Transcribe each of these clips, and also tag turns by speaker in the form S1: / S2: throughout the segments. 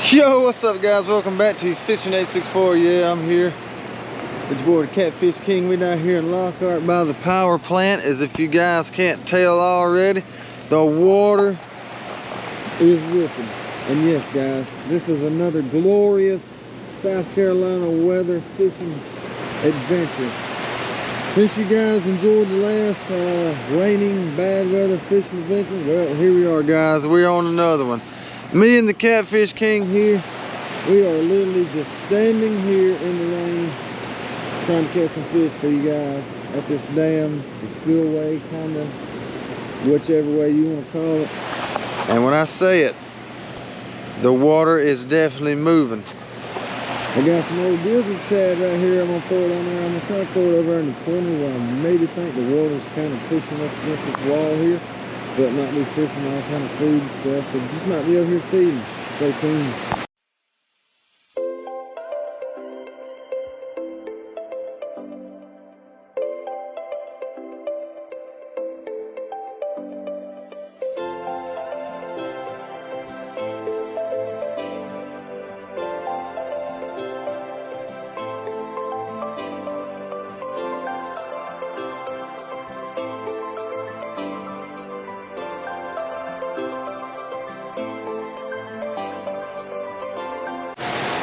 S1: Yo, what's up guys? Welcome back to Fishing 864. Yeah, I'm here. It's your boy the Catfish King. We're down here in Lockhart by the power plant. As if you guys can't tell already, the water is ripping. And yes guys, this is another glorious South Carolina weather fishing adventure. Since you guys enjoyed the last raining bad weather fishing adventure, well, here we are guys. We're on another one. Me and the Catfish King here, we are literally just standing here in the rain trying to catch some fish for you guys at this dam, the spillway, kind of, whichever way you want to call it. And when I say it, the water is definitely moving. I got some old gizzard shad right here. I'm going to throw it on there. I'm going to try to throw it over in the corner where I maybe think the water's kind of pushing up against this wall here. So it might be pushing all kind of food and stuff. So it just might be over here feeding. Stay tuned.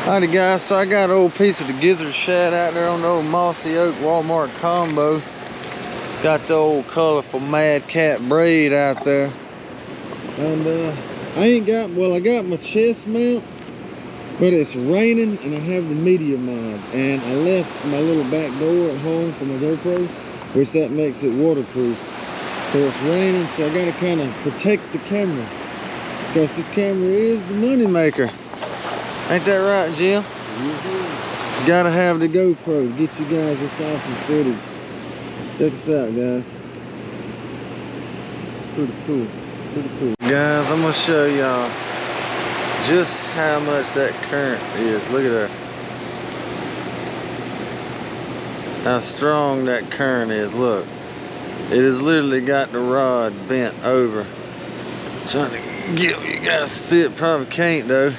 S1: Alrighty guys, so I got an old piece of the gizzard shad out there on the old Mossy Oak Walmart combo. Got the old colorful Mad Cat braid out there. And I got my chest mount, but it's raining and I have the media mod. And I left my little back door at home for my GoPro, which that makes it waterproof. So it's raining, so I gotta kind of protect the camera, because this camera is the money maker. Ain't that right, Jim? You gotta have the GoPro to get you guys this awesome footage. Check this out, guys. It's pretty cool. Pretty cool. Guys, I'm gonna show y'all just how much that current is. Look at that. How strong that current is. Look. It has literally got the rod bent over. Trying to get you guys to see it. Probably can't though.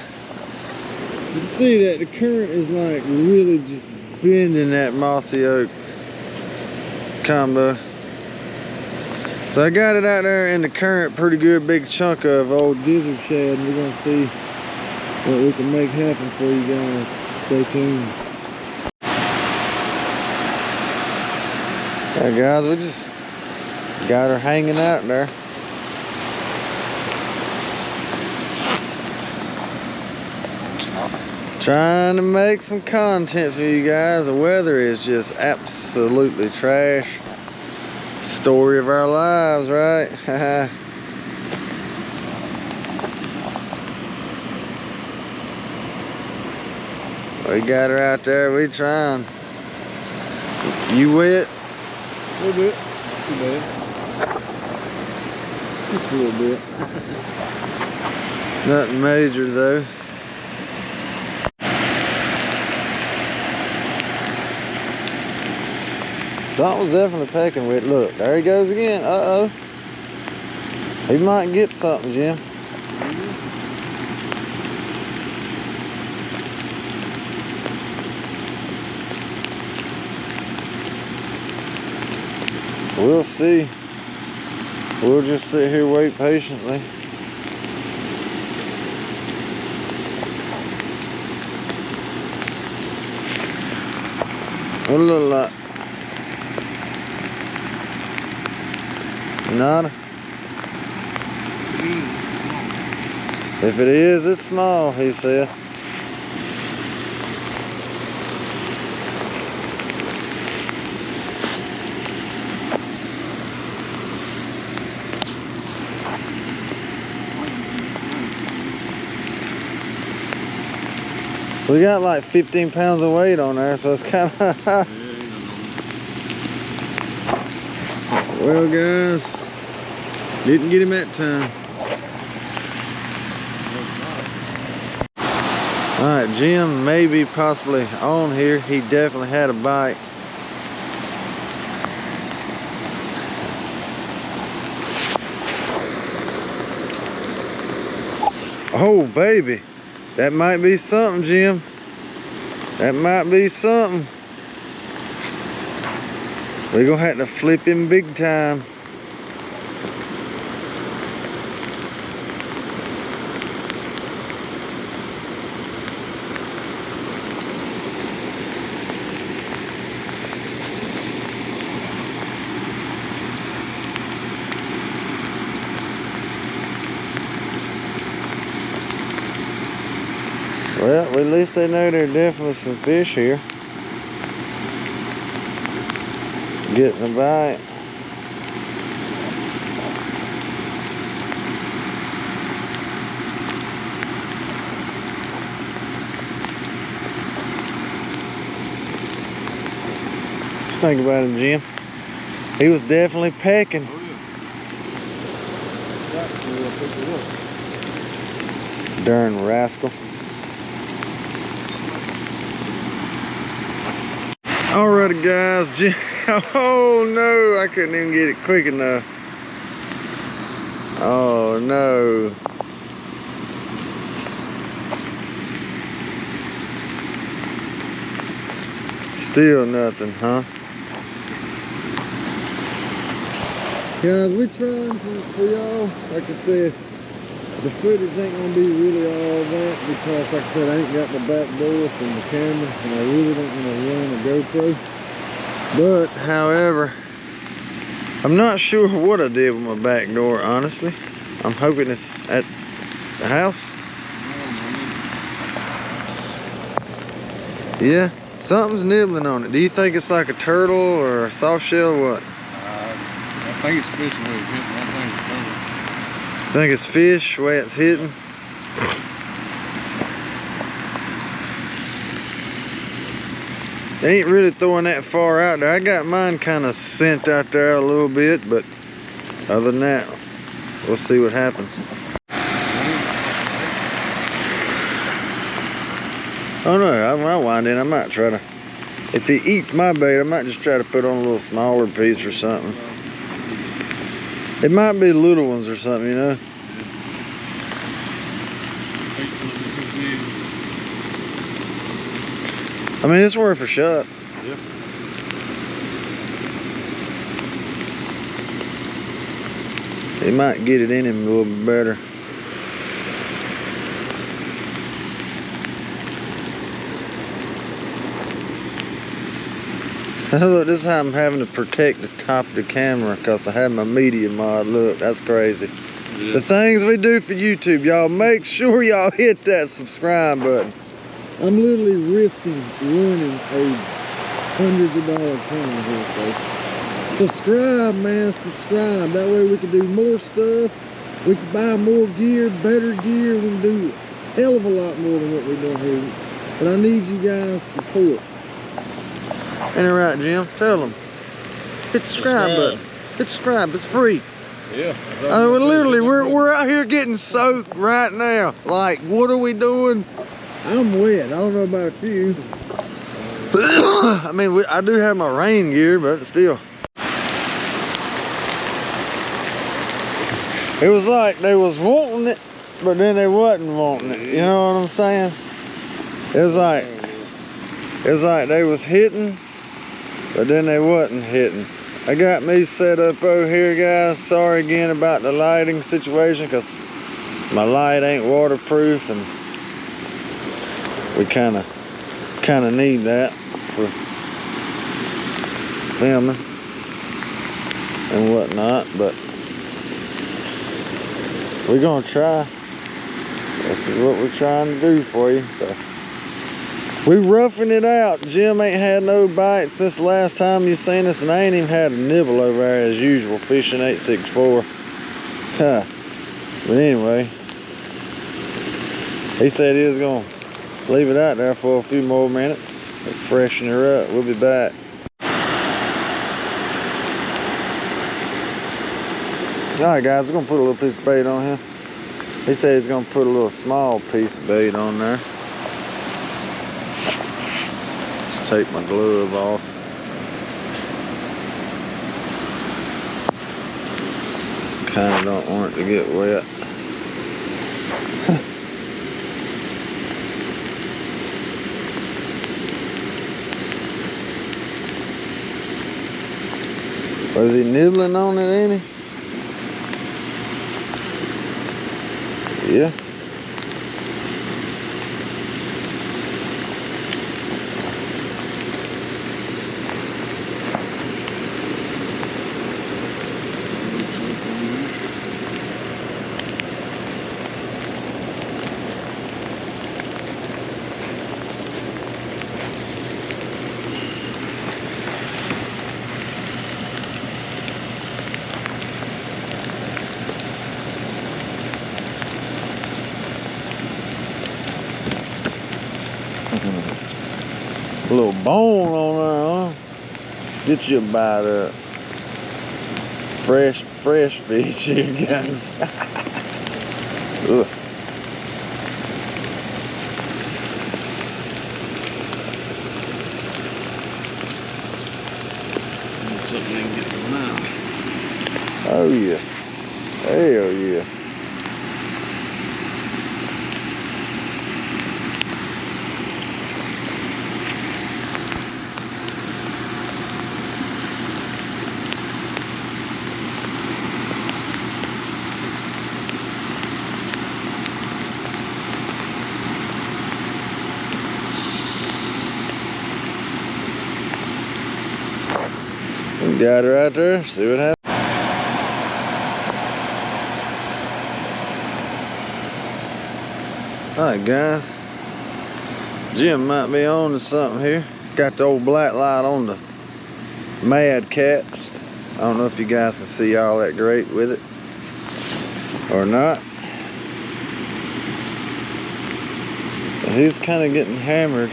S1: You can see that the current is like really just bending that Mossy Oak combo. So I got it out there in the current, pretty good big chunk of old gizzard shad, and we're gonna see what we can make happen for you guys. Stay tuned. Alright guys, we just got her hanging out there. Trying to make some content for you guys. The weather is just absolutely trash. Story of our lives, right? We got her out there, we trying. You wet?
S2: A little bit. Not too bad.
S1: Just a little bit. Nothing major though. Something's definitely pecking with it. Look, there he goes again. Uh-oh. He might get something, Jim. We'll see. We'll just sit here, wait patiently. What it look like? Nada. If it is, it's small, he said. We got like 15 pounds of weight on there, so it's kind of well guys, didn't get him that time. Alright, Jim may be possibly on here. He definitely had a bite. Oh baby, That might be something, Jim. That might be something. We're gonna have to flip him big time. Well, at least they know there's definitely some fish here. Getting a bite. Just think about him, Jim. He was definitely pecking. Darn rascal. Alrighty guys, oh no, I couldn't even get it quick enough. Oh no. Still nothing, huh?
S2: Guys, we trying for y'all. Like I said, the footage ain't gonna be really all that because, like I said, I ain't got my back door from the camera, and I really don't want to run a GoPro.
S1: But, however, I'm not sure what I did with my back door, honestly. I'm hoping it's at the house. Yeah, something's nibbling on it. Do you think it's like a turtle or a soft shell or what?
S2: I think it's fishing where it's hitting. I think it's turtle.
S1: Think it's fish, the way it's hitting? They ain't really throwing that far out there. I got mine kind of sent out there a little bit, but other than that, we'll see what happens. Oh no, when I wind in, I might try to, if he eats my bait, I might just try to put on a little smaller piece or something. It might be little ones or something, you know? I mean, it's worth a shot.
S2: Yep.
S1: He might get it in him a little bit better. Look, this is how I'm having to protect the top of the camera because I have my media mod. Look, that's crazy. Yeah. The things we do for YouTube, y'all, make sure y'all hit that subscribe button.
S2: I'm literally risking ruining a hundreds of dollar camera here, so subscribe, man, subscribe. That way we can do more stuff. We can buy more gear, better gear. We can do a hell of a lot more than what we're doing here. But I need you guys' support.
S1: Ain't it right, Jim? Tell them. Hit the subscribe button. Hit subscribe. It's free.
S2: Yeah.
S1: We're out here getting soaked right now. Like, what are we doing?
S2: I'm wet. I don't know about you.
S1: I mean, I do have my rain gear, but still. It was like they was wanting it, but then they wasn't wanting it. You know what I'm saying? It was like they was hitting, but then they wasn't hitting. I got me set up over here, guys. Sorry again about the lighting situation, because my light ain't waterproof, and we kind of need that for filming and whatnot, but we're gonna try. This is what we're trying to do for you. So we roughing it out. Jim ain't had no bites since the last time you seen us, and I ain't even had a nibble over there as usual, fishing 864. Huh. But anyway, he said he was gonna leave it out there for a few more minutes, freshen her up. We'll be back. Alright guys, we're gonna put a little piece of bait on here. He said he's gonna put a little small piece of bait on there. Just take my glove off. Kinda don't want it to get wet. Was he nibbling on it, ain't he? Yeah. A little bone on there, huh? Get you a bite up. Fresh fish here, guys. Ugh.
S2: Something I can get in my mouth.
S1: Oh yeah. Hell yeah. Got it right there. See what happens. Alright guys, Jim might be on to something here. Got the old black light on the mad cats. I don't know if you guys can see all that great with it or not. But he's kind of getting hammered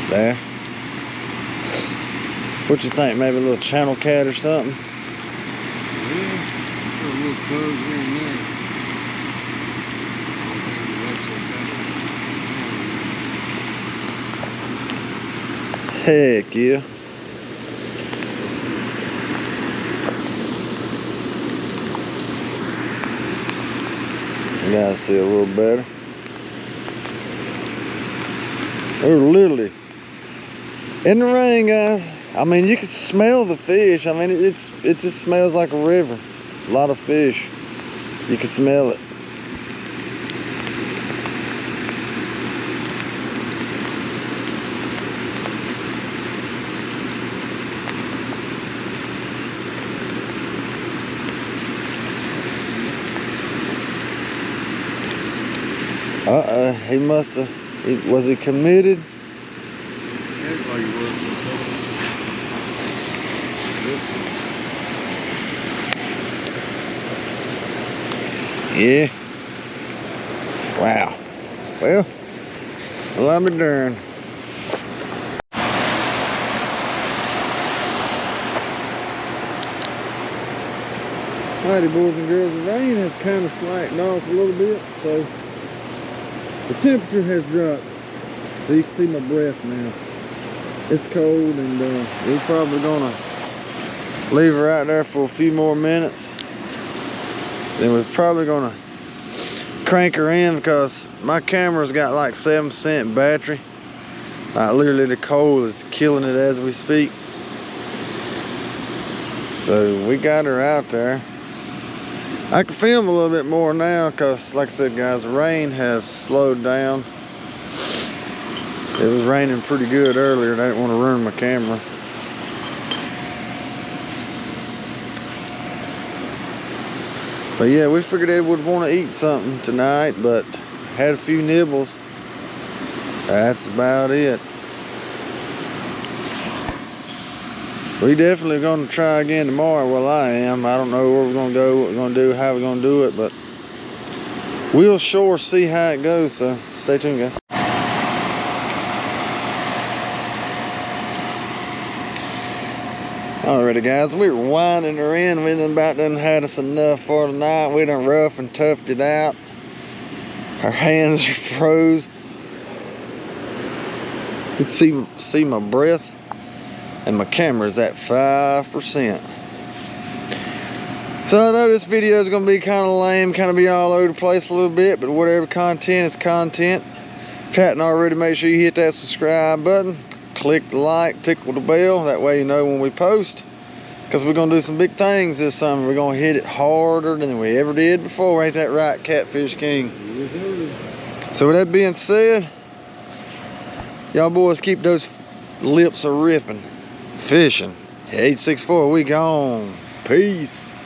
S1: there. What you think? Maybe a little channel cat or something?
S2: Yeah, a little tug here and there.
S1: Heck yeah. You guys see a little better. They're literally in the rain, guys. I mean, you can smell the fish. I mean, it just smells like a river. A lot of fish. You can smell it. He must have. Was he committed? Yeah. Wow. Well, I'll be darned. Alrighty, boys and girls, the rain has kind of slacked off a little bit, so the temperature has dropped. So you can see my breath now. It's cold, and we're probably gonna leave her out there for a few more minutes. Then we're probably gonna crank her in because my camera's got like 7% battery. Literally the cold is killing it as we speak. So we got her out there. I can film a little bit more now because, like I said, guys, the rain has slowed down. It was raining pretty good earlier and I didn't want to ruin my camera. But yeah, we figured they would want to eat something tonight, but had a few nibbles. That's about it. We definitely gonna try again tomorrow. Well, I am. I don't know where we're gonna go, what we're gonna do, how we're gonna do it, but we'll sure see how it goes. So stay tuned, guys. Alrighty, guys, we were winding her in. We done about done had us enough for tonight. We done rough and toughed it out. Our hands are froze. You can see my breath. And my camera's at 5%. So I know this video is going to be kind of lame, kind of be all over the place a little bit, but whatever content is content. If you hadn't already, make sure you hit that subscribe button, click the like, tickle the bell. That way you know when we post. Because we're gonna do some big things this summer. We're gonna hit it harder than we ever did before. Ain't that right, Catfish King?
S2: Yes, sir.
S1: So with that being said, y'all boys keep those lips a ripping. Fishing. 864, we gone. Peace.